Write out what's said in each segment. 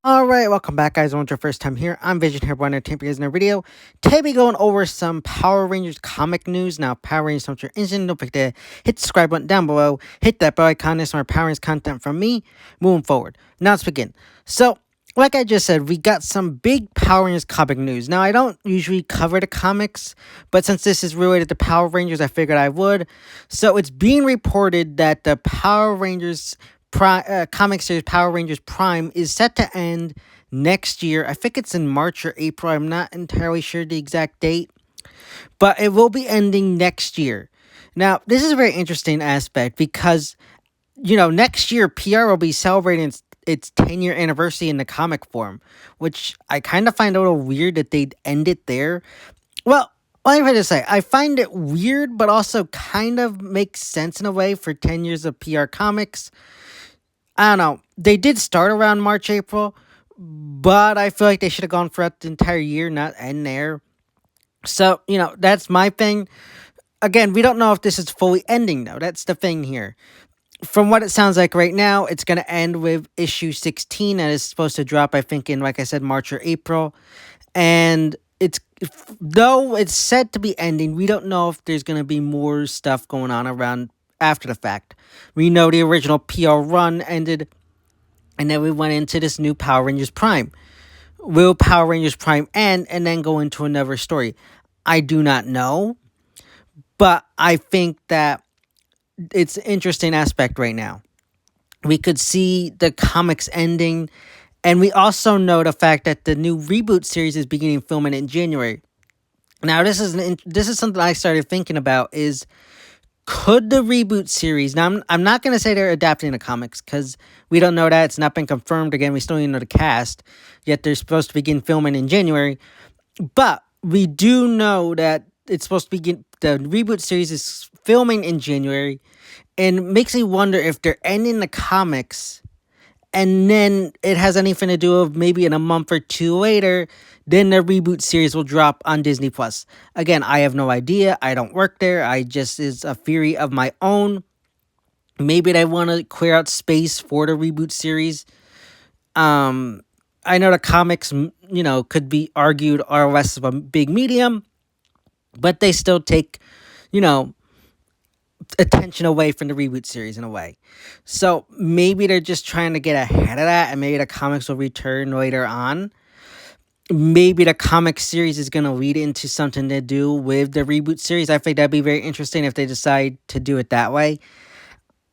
Alright, welcome back guys. I want your first time here. I'm Vision here, one of the in a video. Today we going over some Power Rangers comic news. Now, Power Rangers, don't you're instant, don't forget to hit the subscribe button down below. Hit that bell icon, there's more Power Rangers content from me. Moving forward. Now let's begin. So, like I just said, we got some big Power Rangers comic news. Now, I don't usually cover the comics, but since this is related to Power Rangers, I figured I would. So, it's being reported that the Power Rangers comic series Power Rangers Prime is set to end next year. I think it's in March or April. I'm not entirely sure the exact date, but it will be ending next year. Now, this is a very interesting aspect because, next year PR will be celebrating its 10-year anniversary in the comic form, which I kind of find a little weird that they'd end it there. Well, what am I to say? I find it weird, but also kind of makes sense in a way for 10 years of PR comics. I don't know. They did start around March, April, but I feel like they should have gone throughout the entire year, not end there. So, that's my thing. Again, we don't know if this is fully ending, though. That's the thing here. From what it sounds like right now, it's going to end with issue 16, and it's supposed to drop, I think, in, like I said, March or April. And though it's said to be ending, we don't know if there's going to be more stuff going on around after the fact. We know the original PR run ended, and then we went into this new Power Rangers Prime. Will Power Rangers Prime end and then go into another story? I do not know, but I think that it's an interesting aspect right now. We could see the comics ending, and we also know the fact that the new Reboot series is beginning filming in January. Now, this is something I started thinking about is, could the Reboot series... Now, I'm not going to say they're adapting the comics, because we don't know that. It's not been confirmed. Again, we still don't even know the cast, yet they're supposed to begin filming in January. But we do know that it's supposed to begin... The Reboot series is filming in January, and it makes me wonder if they're ending the comics, and then it has anything to do with maybe in a month or two later, then the Reboot series will drop on Disney+. Again, I have no idea. I don't work there. It's a theory of my own. Maybe they want to clear out space for the Reboot series. I know the comics, could be argued are less of a big medium, but they still take, attention away from the Reboot series in a way. So maybe they're just trying to get ahead of that, and maybe the comics will return later on. Maybe the comic series is going to lead into something to do with the Reboot series. I think that'd be very interesting if they decide to do it that way.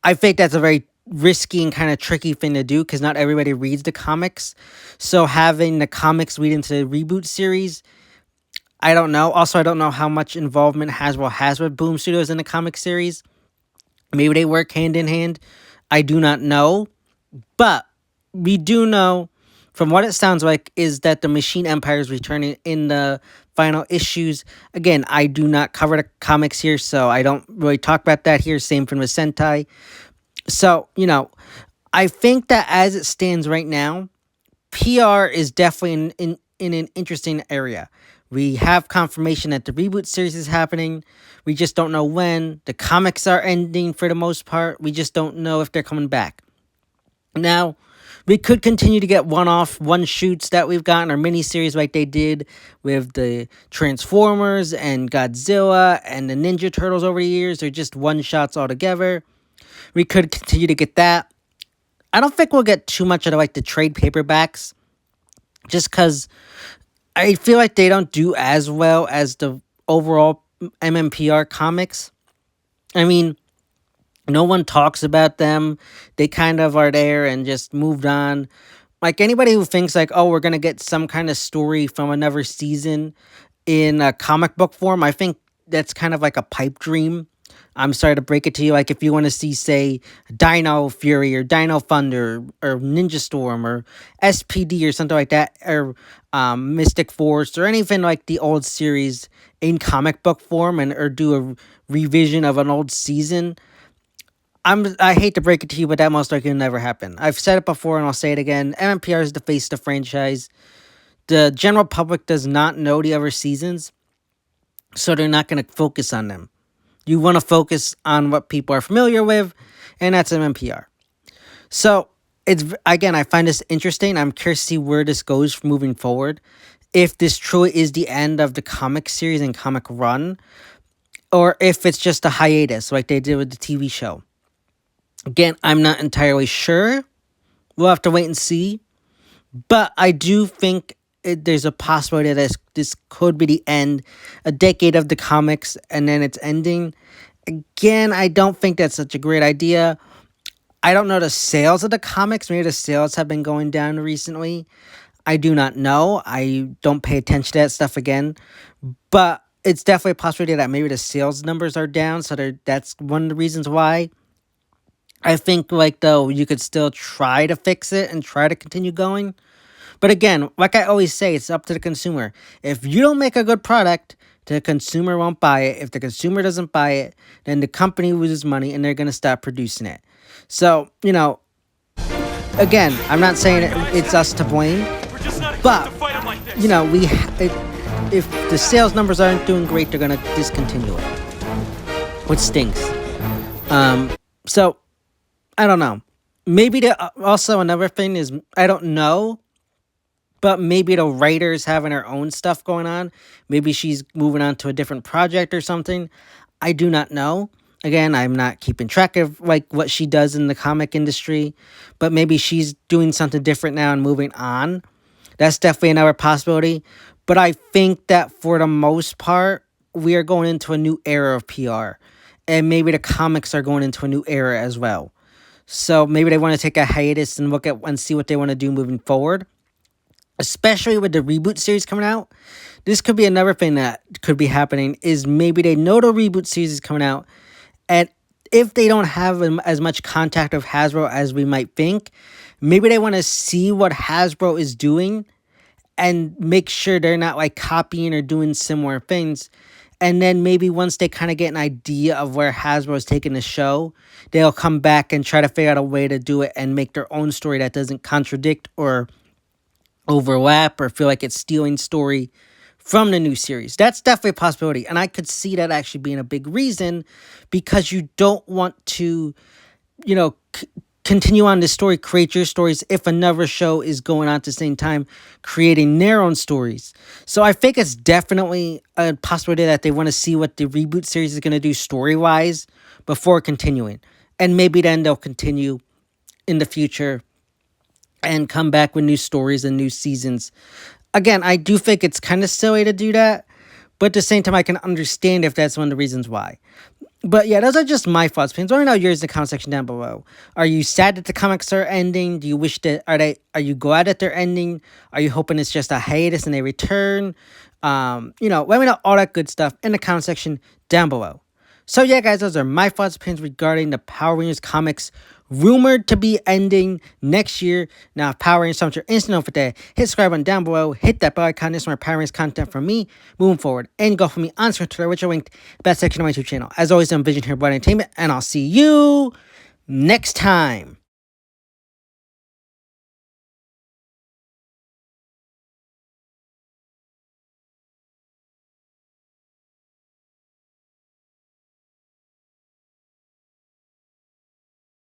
I think that's a very risky and kind of tricky thing to do because not everybody reads the comics. So having the comics lead into the Reboot series, I don't know. Also, I don't know how much involvement Hasbro has with Boom Studios in the comic series. Maybe they work hand in hand. I do not know. But we do know, from what it sounds like, is that the Machine Empire is returning in the final issues. Again, I do not cover the comics here, so I don't really talk about that here. Same thing with Sentai. So, I think that as it stands right now, PR is definitely in an interesting area. We have confirmation that the Reboot series is happening. We just don't know when. The comics are ending for the most part. We just don't know if they're coming back. Now, we could continue to get one-shoots that we've gotten, or miniseries like they did with the Transformers and Godzilla and the Ninja Turtles over the years. They're just one-shots altogether. We could continue to get that. I don't think we'll get too much of the trade paperbacks, just because I feel like they don't do as well as the overall MMPR comics. I mean, no one talks about them. They kind of are there and just moved on. Like, anybody who thinks we're going to get some kind of story from another season in a comic book form, I think that's kind of like a pipe dream. I'm sorry to break it to you. If you want to see, say, Dino Fury or Dino Thunder or Ninja Storm or SPD or something like that, or Mystic Force or anything like the old series in comic book form, or do a revision of an old season, I hate to break it to you, but that most likely will never happen. I've said it before and I'll say it again. MMPR is the face of the franchise. The general public does not know the other seasons, so they're not going to focus on them. You want to focus on what people are familiar with, and that's MMPR. So it's again, I find this interesting. I'm curious to see where this goes moving forward. If this truly is the end of the comic series and comic run, or if it's just a hiatus like they did with the TV show. Again, I'm not entirely sure. We'll have to wait and see. But I do think there's a possibility that this could be the end, a decade of the comics, and then it's ending. Again, I don't think that's such a great idea. I don't know the sales of the comics. Maybe the sales have been going down recently. I do not know. I don't pay attention to that stuff again. But it's definitely a possibility that maybe the sales numbers are down. So that's one of the reasons why. I think, like, though, you could still try to fix it and try to continue going. But again, like I always say, it's up to the consumer. If you don't make a good product, the consumer won't buy it. If the consumer doesn't buy it, then the company loses money and they're going to stop producing it. So, again, I'm not saying it's us to blame, but, if the sales numbers aren't doing great, they're going to discontinue it, which stinks. So, I don't know. Maybe also another thing is, I don't know, but maybe the writer's having her own stuff going on. Maybe she's moving on to a different project or something. I do not know. Again, I'm not keeping track of what she does in the comic industry, but maybe she's doing something different now and moving on. That's definitely another possibility. But I think that for the most part, we are going into a new era of PR. And maybe the comics are going into a new era as well. So maybe they want to take a hiatus and look at and see what they want to do moving forward. Especially with the Reboot series coming out. This could be another thing that could be happening, is maybe they know the Reboot series is coming out, and if they don't have as much contact with Hasbro as we might think, maybe they want to see what Hasbro is doing and make sure they're not copying or doing similar things. And then maybe once they kind of get an idea of where Hasbro is taking the show, they'll come back and try to figure out a way to do it and make their own story that doesn't contradict or overlap or feel like it's stealing story from the new series. That's definitely a possibility. And I could see that actually being a big reason, because you don't want to, continue on this story, create your stories if another show is going on at the same time, creating their own stories. So I think it's definitely a possibility that they want to see what the Reboot series is going to do story-wise before continuing. And maybe then they'll continue in the future and come back with new stories and new seasons. Again, I do think it's kind of silly to do that, but at the same time, I can understand if that's one of the reasons why. But yeah, those are just my thoughts. Please let me know yours in the comment section down below. Are you sad that the comics are ending? Do you wish that are you glad that they're ending? Are you hoping it's just a hiatus and they return? Let me know all that good stuff in the comment section down below. So yeah, guys, those are my thoughts and opinions regarding the Power Rangers comics rumored to be ending next year. Now, if Power Rangers something you're instant for that, hit subscribe button down below, hit that bell icon. This is more Power Rangers content from me moving forward. And go for me on Twitter, which I linked that section of my YouTube channel. As always, I'm Vision here, Entertainment, and I'll see you next time.